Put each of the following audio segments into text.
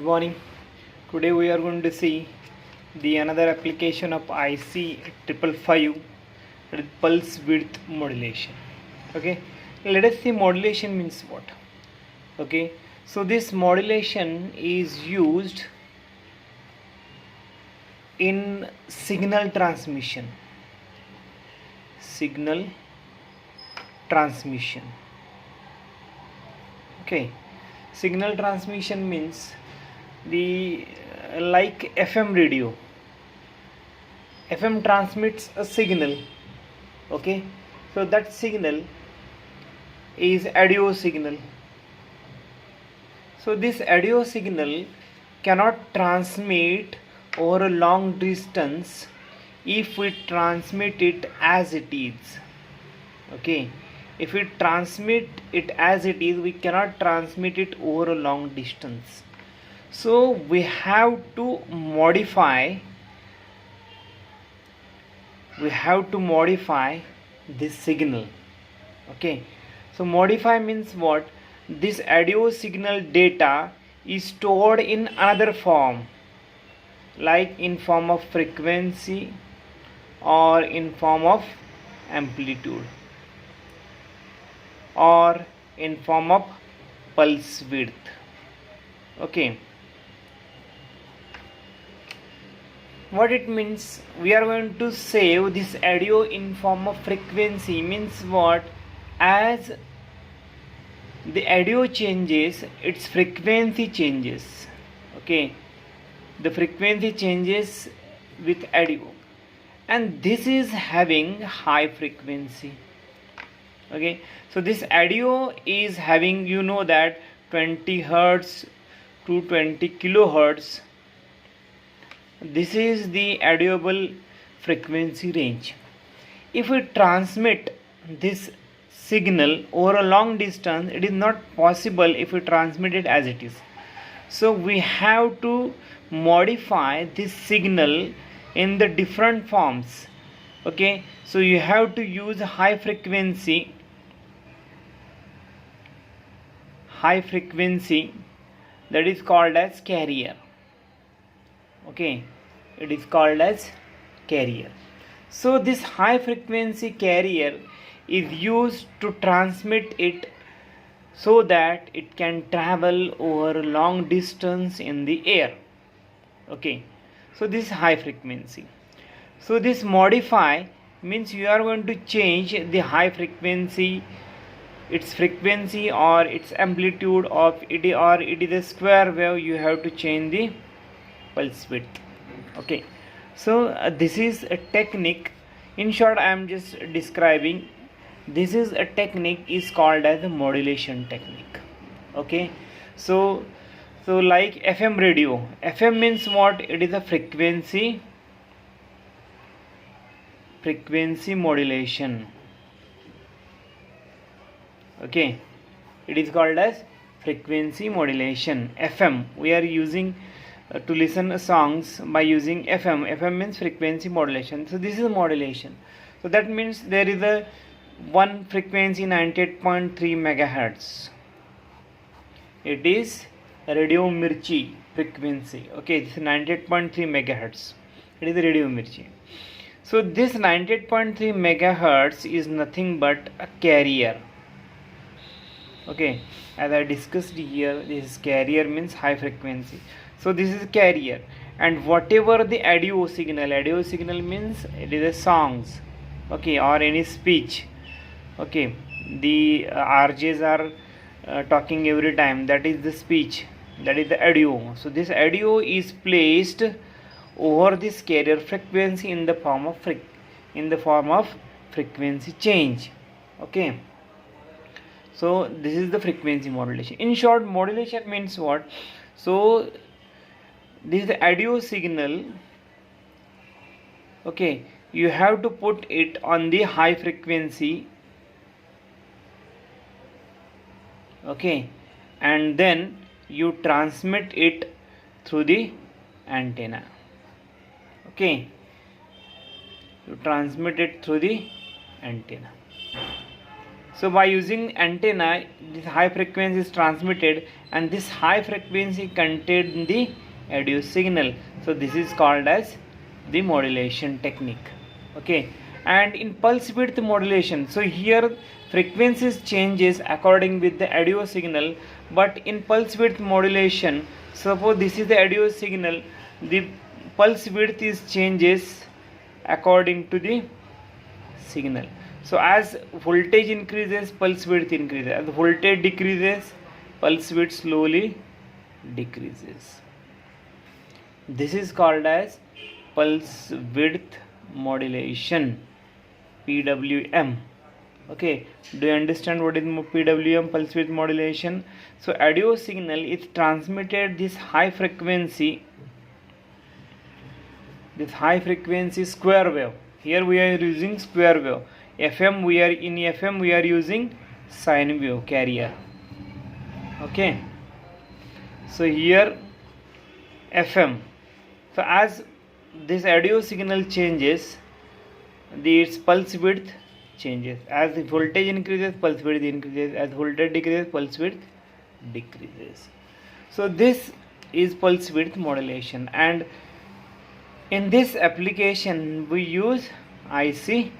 Good morning. Today we are going to see the another application of IC 555 with pulse width modulation. Okay, let us see modulation means what. Okay, so this modulation is used in signal transmission. Okay, signal transmission means the like FM radio. FM transmits a signal. Okay, so that signal is audio signal. So this audio signal cannot transmit over a long distance if we transmit it as it is. Okay, if we transmit it as it is, we cannot transmit it over a long distance. So we have to modify this signal. Okay, so modify means what? This audio signal data is stored in another form, like in form of frequency or in form of amplitude or in form of pulse width. Okay, what it means, we are going to save this audio in form of frequency means what? As the audio changes, its frequency changes. Okay, the frequency changes with audio, and this is having high frequency. Okay, so this audio is having, you know, that 20 hertz to 20 kilohertz. This is the audioable frequency range. If we transmit this signal over a long distance, it is not possible if we transmit it as it is. So we have to modify this signal in the different forms. Okay, so you have to use high frequency that is called as carrier. Okay, it is called as carrier. So this high frequency carrier is used to transmit it so that it can travel over long distance in the air. Okay, so this is high frequency. So this modify means you are going to change the high frequency, its frequency or its amplitude of it, or it is a square wave, you have to change the pulse width. Okay, so this is a technique. In short, I am just describing. This is a technique is called as the modulation technique. Okay, so like FM radio. FM means what? It is a frequency modulation. Okay, it is called as frequency modulation. FM we are using to listen songs by using FM. FM means frequency modulation. So this is modulation. So that means there is a one frequency 98.3 megahertz. It is Radio Mirchi frequency. Okay, this is 98.3 megahertz. It is Radio Mirchi. So this 98.3 megahertz is nothing but a carrier. Okay, as I discussed here, this carrier means high frequency. So this is carrier, and whatever the audio signal means it is a songs, okay, or any speech. Okay, the RJs are talking every time, that is the speech, that is the audio. So this audio is placed over this carrier frequency in the form of frequency change. Okay, so this is the frequency modulation. In short, modulation means what? So this is the audio signal. Okay, you have to put it on the high frequency. Okay, and then you transmit it through the antenna. Okay, you transmit it through the antenna. So by using antenna, this high frequency is transmitted, and this high frequency contained the audio signal. So this is called as the modulation technique. Okay, and in pulse width modulation, so here frequencies changes according with the audio signal, but in pulse width modulation, suppose this is the audio signal, the pulse width is changes according to the signal. So as voltage increases, pulse width increases. As voltage decreases, pulse width slowly decreases. This is called as pulse width modulation, PWM. Okay, do you understand what is PWM, pulse width modulation? So audio signal is transmitted this high frequency square wave. Here we are using square wave. FM we are using sine wave carrier. Okay, so here FM. So as this audio signal changes, its pulse width changes. As the voltage increases, pulse width increases. As voltage decreases, pulse width decreases. So this is pulse width modulation, and in this application we use IC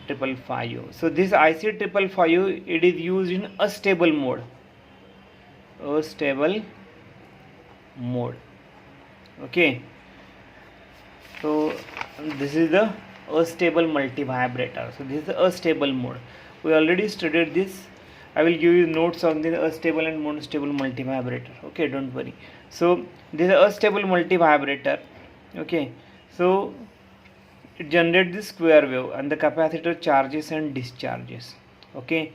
555. So this IC 555, it is used in astable mode. Okay, so this is the astable multi-vibrator. So this is the astable mode. We already studied this. I will give you notes on the astable and monostable multi-vibrator. Okay, don't worry. So this is astable multi-vibrator. Okay, so it generates the square wave, and the capacitor charges and discharges. Okay,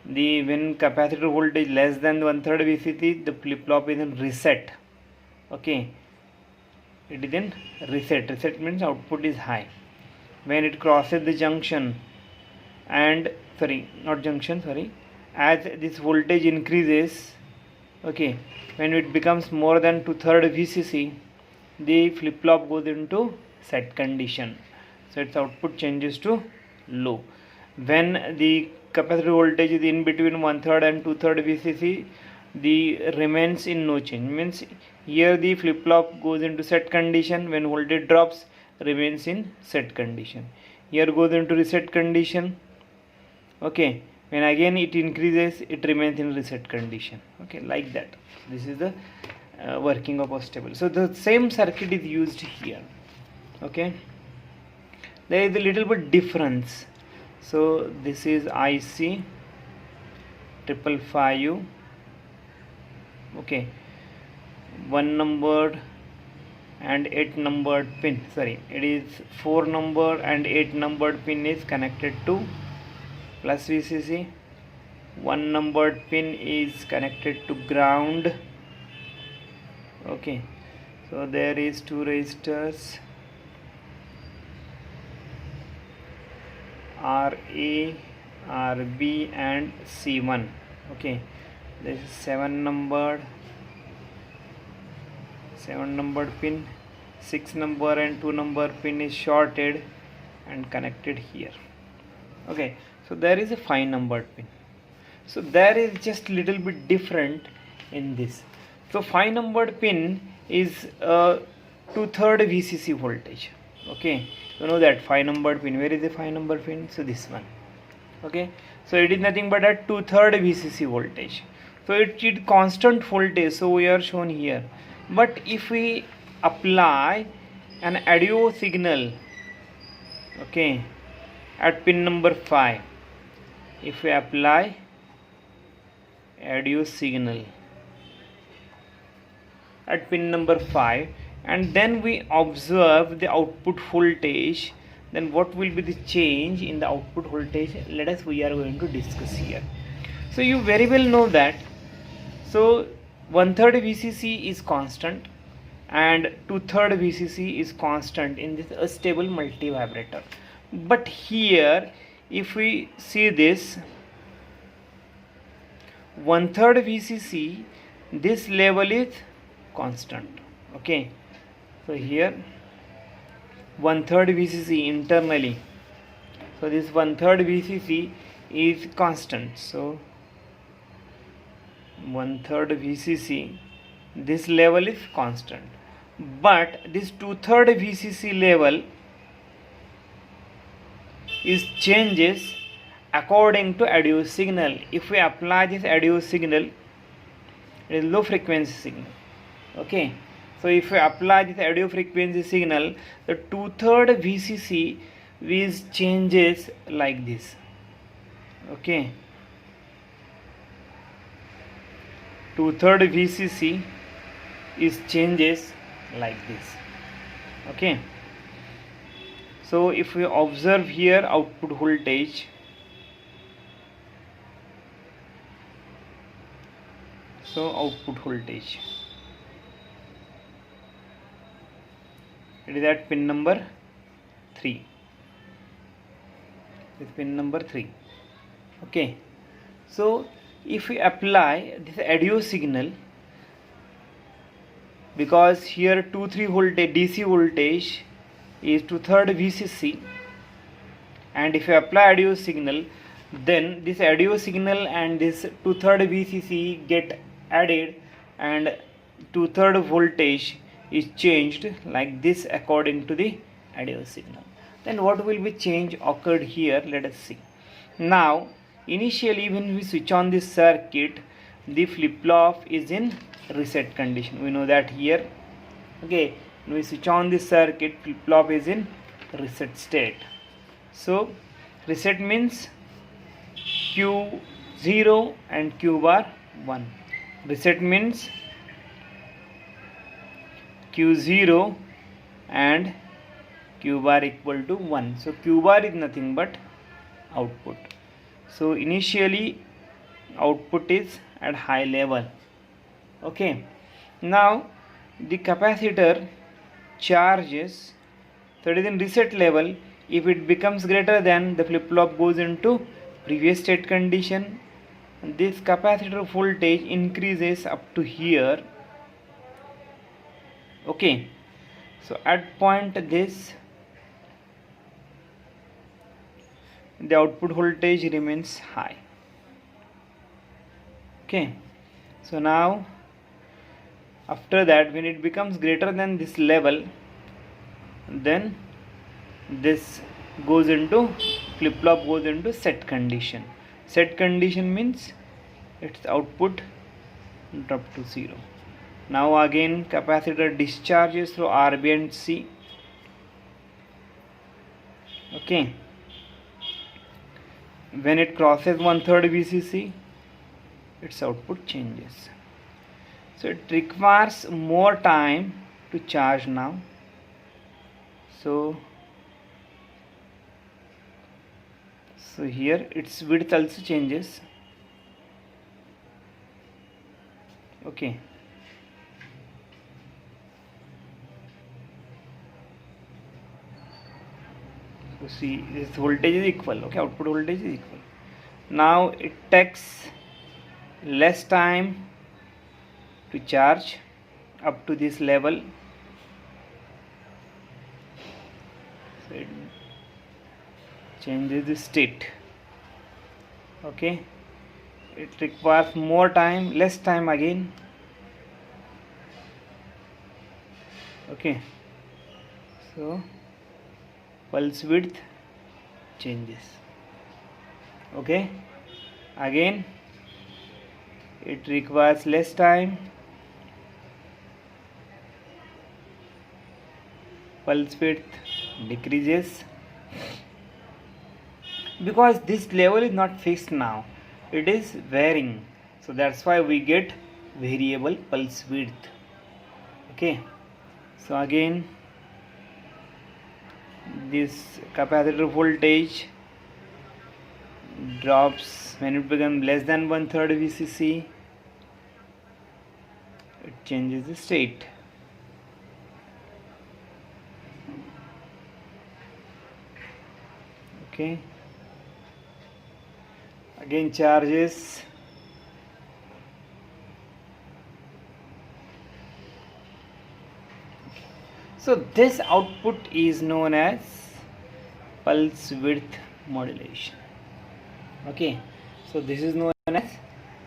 when capacitor voltage less than 1/3 VCC, the flip-flop is in reset. Okay, it is in reset. Reset means output is high. When it crosses the junction, and as this voltage increases, okay, when it becomes more than 2/3 VCC, the flip-flop goes into set condition. So its output changes to low. When the capacitor voltage is in between 1/3 and 2/3 VCC, the remains in no change. Means here the flip-flop goes into set condition. When voltage drops, remains in set condition. Here goes into reset condition. Okay, when again it increases, it remains in reset condition. Okay, like that. This is the working of astable. So the same circuit is used here. Okay, there is a little bit difference. So this is IC 555. Okay, 1 numbered and 8 numbered pin, it is 4 number and 8 numbered pin is connected to plus VCC. 1 numbered pin is connected to ground. Okay, so there is 2 resistors, RA, RB and C1. Okay, this is 7 numbered pin. 6 number and 2 number pin is shorted and connected here. Okay, so there is a 5 numbered pin. So there is just little bit different in this. So 5 numbered pin is 2/3 VCC voltage. Okay, you know that 5 numbered pin. Where is the 5 number pin? So this one. Okay, so it is nothing but a 2/3 VCC voltage. So it is constant voltage. So we are shown here. But if we apply an audio signal, okay, at pin number 5, if we apply audio signal at pin number 5, and then we observe the output voltage, then what will be the change in the output voltage? We are going to discuss here. So you very well know that. So 1/3 VCC is constant and 2/3 VCC is constant in this astable multi-vibrator. But here if we see this 1/3 VCC, this level is constant. Okay, so here 1/3 VCC internally, so this 1/3 VCC is constant. So 1/3 VCC, this level is constant, but this 2/3 VCC level is changes according to audio signal. If we apply this audio signal, it is low frequency signal. Okay, so if we apply this audio frequency signal, the 2/3 VCC is changes like this. Okay, 2/3 VCC is changes like this. Okay, so if we observe here output voltage, so output voltage, it is at pin number 3. With pin number 3. Okay, so if we apply this audio signal, because here 2-3 voltage DC voltage is 2/3 VCC, and if you apply audio signal, then this audio signal and this 2/3 VCC get added, and 2/3 voltage is changed like this according to the audio signal. Then what will be change occurred here? Let us see. Now initially when we switch on this circuit, the flip-flop is in reset condition. We know that here. Okay, when we switch on this circuit, flip-flop is in reset state. So reset means Q0 and Q bar 1. Reset means Q0 and Q bar equal to 1. So Q bar is nothing but output. So initially output is at high level. Okay, now the capacitor charges, that is in reset level. If it becomes greater than, the flip-flop goes into previous state condition. This capacitor voltage increases up to here. Okay, so at point this, the output voltage remains high. Okay, so now after that, when it becomes greater than this level, then this goes into, flip-flop goes into set condition. Set condition means its output drop to 0. Now again capacitor discharges through RB and C. Okay, when it crosses 1/3 VCC, its output changes. So it requires more time to charge now. So here its width also changes. Okay, so see, this voltage is equal. Okay, output voltage is equal. Now it takes less time to charge up to this level. So it changes the state. Okay, it requires more time, less time again. Okay, so pulse width changes. Okay, again it requires less time, pulse width decreases, because this level is not fixed now, it is varying. So that's why we get variable pulse width. Okay, so again this capacitor voltage drops when it becomes less than 1/3 VCC. It changes the state. Okay, again charges. So this output is known as pulse width modulation. Okay, so this is known as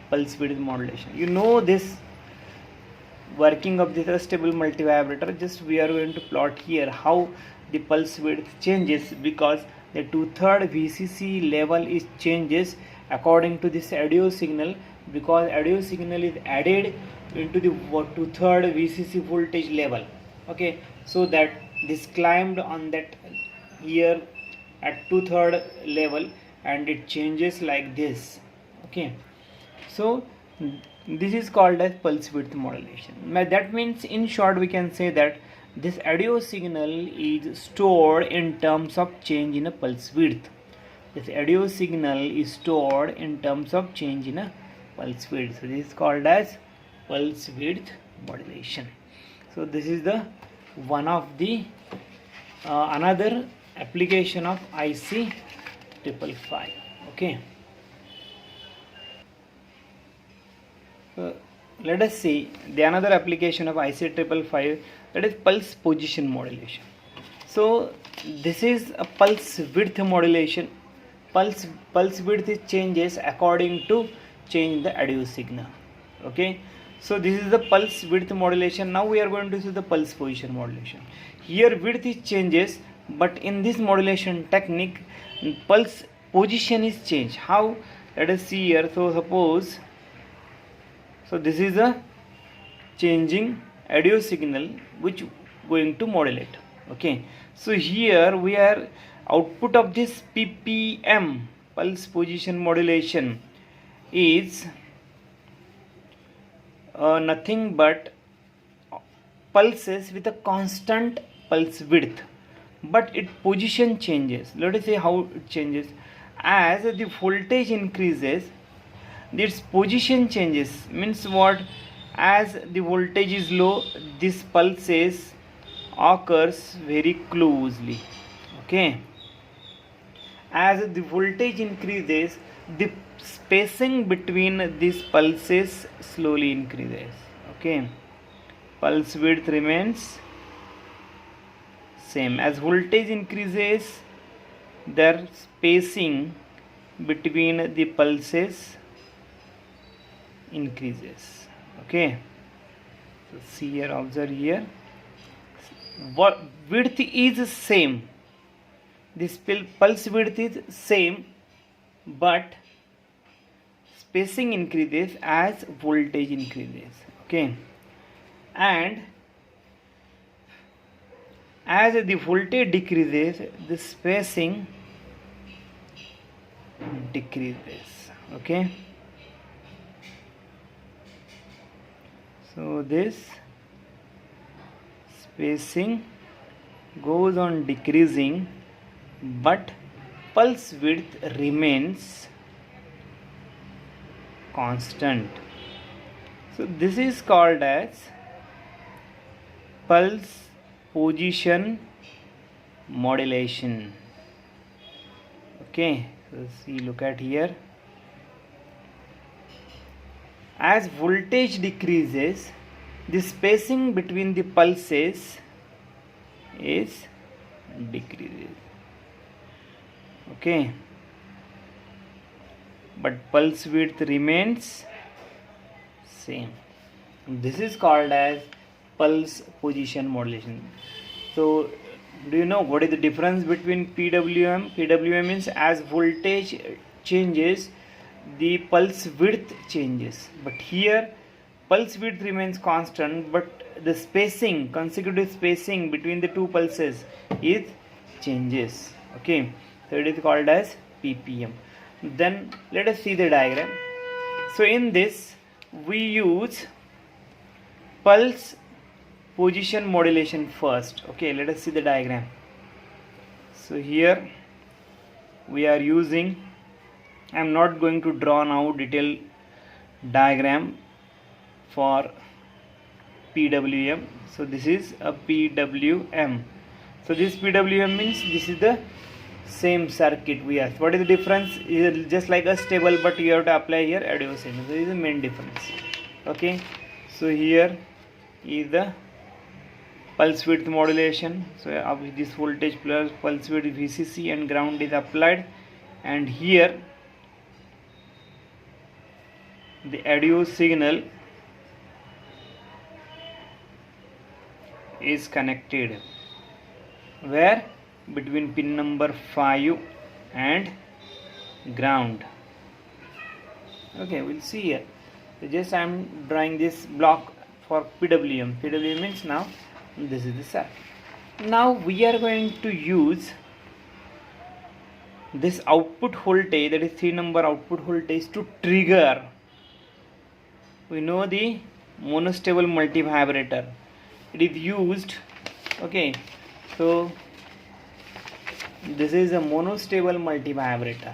pulse width modulation. You know this working of this stable multivibrator. Just we are going to plot here how the pulse width changes, because the 2/3 VCC level is changes according to this audio signal, because audio signal is added into the 2/3 VCC voltage level. Okay, so that this climbed on that here at 2/3 level and it changes like this. Okay, so this is called as pulse width modulation. That means in short we can say that this audio signal is stored in terms of change in a pulse width. This audio signal is stored in terms of change in a pulse width. So this is called as pulse width modulation. So this is the one of the another application of IC 555. Okay. Let us see the another application of IC 555, that is pulse position modulation. So this is a pulse width modulation. Pulse width changes according to change the audio signal. Okay, so this is the pulse width modulation. Now we are going to see the pulse position modulation. Here width is changes, but in this modulation technique pulse position is changed. How? Let us see here. So suppose, so this is a changing audio signal which going to modulate. Okay, so here we are output of this PPM, pulse position modulation, is nothing but pulses with a constant pulse width, but its position changes. Let us see how it changes. As the voltage increases, its position changes. Means what? As the voltage is low, this pulses occurs very closely. Okay, as the voltage increases, the spacing between these pulses slowly increases. Okay, pulse width remains same. As voltage increases, their spacing between the pulses increases. Okay, so see here, observe here, what width is same, this pulse width is same, but spacing increases as voltage increases. Okay, and as the voltage decreases, the spacing decreases. Okay, so this spacing goes on decreasing, but pulse width remains constant. So this is called as pulse position modulation. Okay, so see, look at here. As voltage decreases, the spacing between the pulses is decreases. Okay, but pulse width remains same. This is called as pulse position modulation. So do you know what is the difference between PWM? PWM means as voltage changes, the pulse width changes, but here pulse width remains constant, but the spacing, consecutive spacing between the two pulses is changes. Okay, so it is called as PPM. Then let us see the diagram. So in this we use pulse position modulation first. Okay, let us see the diagram. So here we are using, I am not going to draw now detailed diagram for PWM. So this is a PWM. So this PWM means this is the same circuit we have. What is the difference? It is just like a stable, but you have to apply here audio signal. So this is the main difference. Okay, so here is the pulse width modulation. So this voltage plus pulse width VCC and ground is applied, and here the audio signal is connected where? Between pin number 5 and ground. Okay, we'll see here. So just I am drawing this block for PWM. PWM means now this is the circuit. Now we are going to use this output voltage, that is 3 number output voltage, to trigger. We know the monostable multivibrator. It is used. Okay, so this is a monostable multivibrator.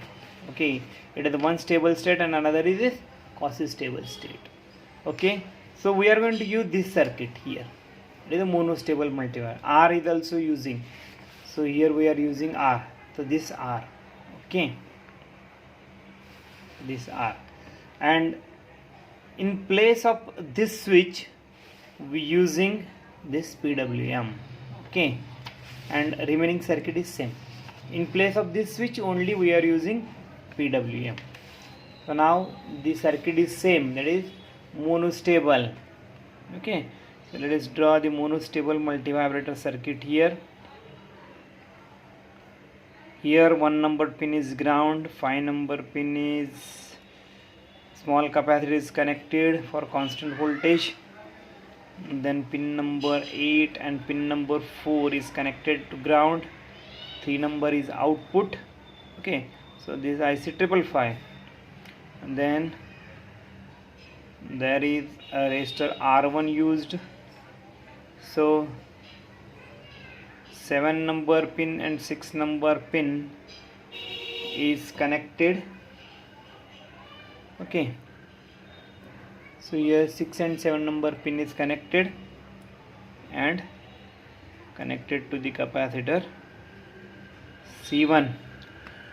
Okay, it is one stable state and another is a quasi-stable state. Okay, so we are going to use this circuit here. It is a monostable multivibrator. R is also using. So here we are using R. So this R. Okay, this R, and in place of this switch we using this PWM. Okay, and remaining circuit is same. In place of this switch only we are using PWM. So now the circuit is same, that is monostable. Okay, so let us draw the monostable multivibrator circuit here. Here 1 number pin is ground, 5 number pin is small capacitor is connected for constant voltage. Then pin number 8 and pin number 4 is connected to ground. 3 number is output. Okay, so this is IC 555, and then there is a resistor R1 used. So 7 number pin and 6 number pin is connected. Okay, so here 6 and 7 number pin is connected and connected to the capacitor C1.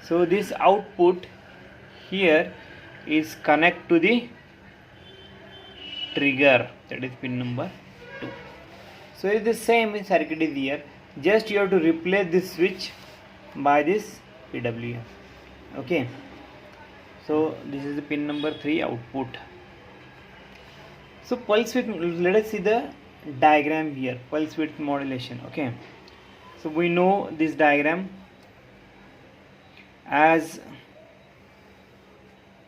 So this output here is connect to the trigger, that is pin number 2. So it is the same circuit is here. Just you have to replace this switch by this PWM. Okay, so this is the pin number 3 output. So pulse width, let us see the diagram here. Pulse width modulation. Okay, so we know this diagram as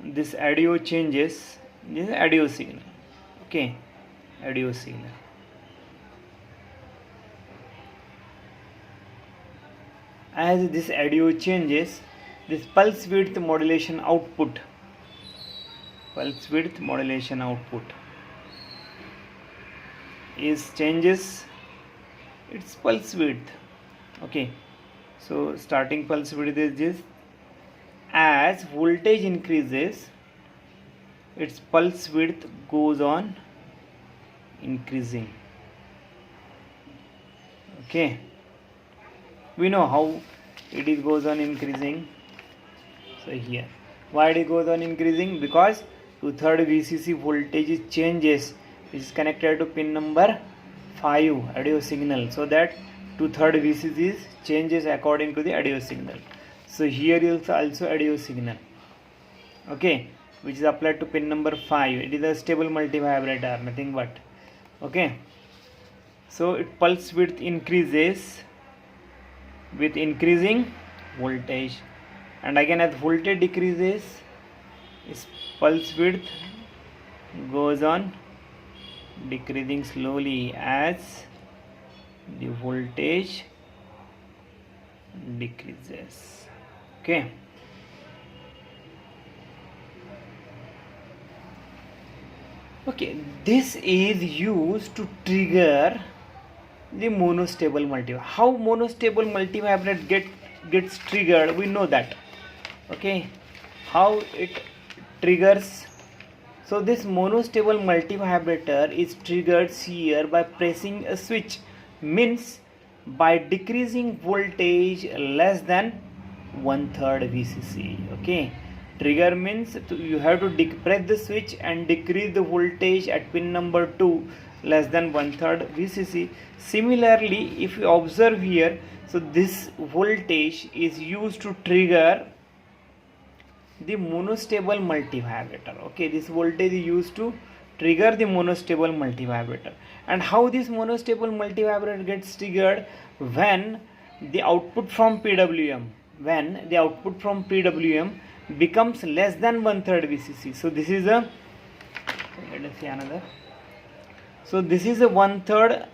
this audio changes. This is audio signal. Okay, audio signal. As this audio changes, this pulse width modulation output is changes its pulse width. Okay, so starting pulse width is this. As voltage increases, its pulse width goes on increasing. Okay, we know how it goes on increasing. So here, why it goes on increasing? Because 2/3 VCC voltage changes, which is connected to pin number 5 audio signal, so that 2/3 VCC changes according to the audio signal. So here is also audio signal. Okay, which is applied to pin number 5. It is a stable multivibrator, nothing but. Okay, so its pulse width increases with increasing voltage, and again as voltage decreases, its pulse width goes on decreasing slowly as the voltage decreases. Okay, this is used to trigger the monostable multivibrator. How monostable multivibrator gets triggered, we know that. Okay, how it triggers. So this monostable multivibrator is triggered here by pressing a switch, means by decreasing voltage less than 1/3 VCC. Okay, trigger means you have to press the switch and decrease the voltage at pin number 2 less than 1/3 VCC. Similarly, if you observe here, so this voltage is used to trigger the monostable multivibrator. Okay, this voltage is used to trigger the monostable multivibrator. And how this monostable multivibrator gets triggered? When the output from PWM, becomes less than 1/3 VCC. So this is a, let us see another. So this is a 1/3.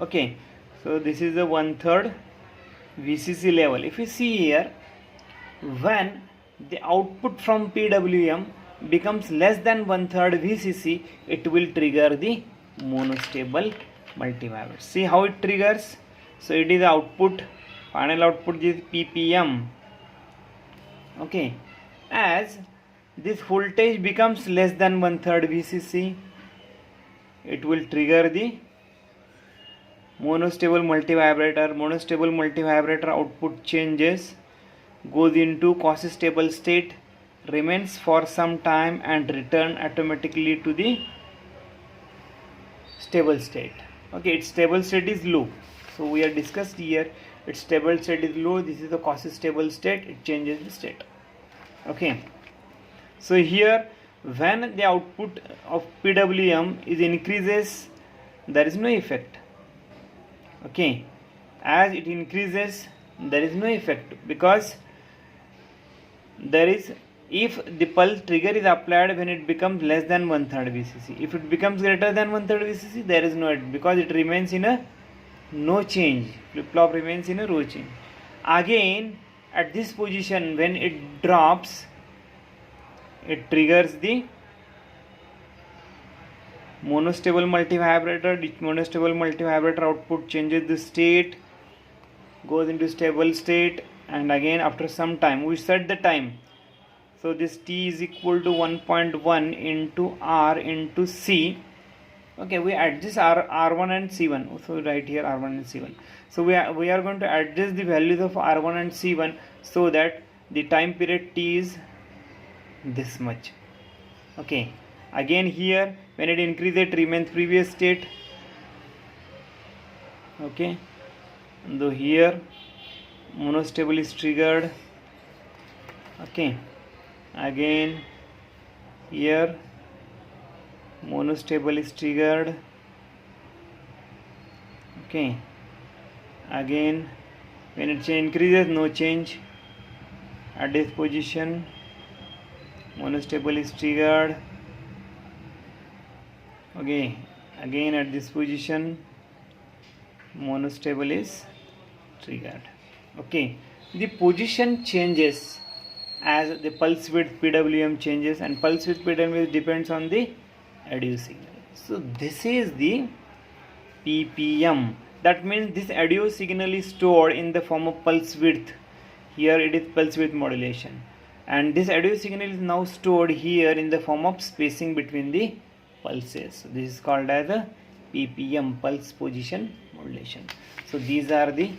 Okay, so this is a 1/3 VCC level. If you see here, when the output from PWM becomes less than 1/3 VCC, it will trigger the monostable multivibrator. See how it triggers? So it is output, final output is ppm. Okay, as this voltage becomes less than 1/3 VCC, it will trigger the monostable multivibrator. Monostable multivibrator output changes, goes into quasi-stable state, remains for some time and return automatically to the stable state. Okay, its stable state is low. So we are discussed here, its stable state is low. This is the quasi-stable state, it changes the state. Okay, so here when the output of PWM is increases, there is no effect. Okay, as it increases, there is no effect, because there is, if the pulse trigger is applied when it becomes less than 1/3 VCC. If it becomes greater than 1/3 VCC, there is no, because it remains in a no change. Flip-flop remains in a no change. Again, at this position, when it drops, it triggers the monostable multivibrator. The monostable multivibrator output changes the state, goes into stable state, and again after some time, we set the time. So this T is equal to 1.1 into R into C. Okay, we adjust R1 and C1. So right here R1 and C1. So we are going to adjust the values of R1 and C1 so that the time period T is this much. Okay, again here when it increases, it remains previous state. Okay, though here monostable is triggered. Okay, again here monostable is triggered. Okay, again when it increases, no change. At this position, monostable is triggered. Okay, again at this position, monostable is triggered. Okay, the position changes as the pulse width PWM changes, and pulse width PWM depends on the audio signal. So this is the ppm. That means this audio signal is stored in the form of pulse width. Here it is pulse width modulation, and this audio signal is now stored here in the form of spacing between the pulses. So this is called as a ppm, pulse position modulation. So these are the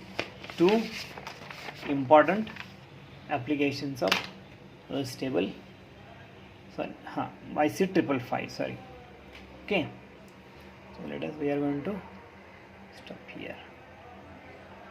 two important applications of stable, sorry, IC555, sorry. Okay, so we are going to stop here.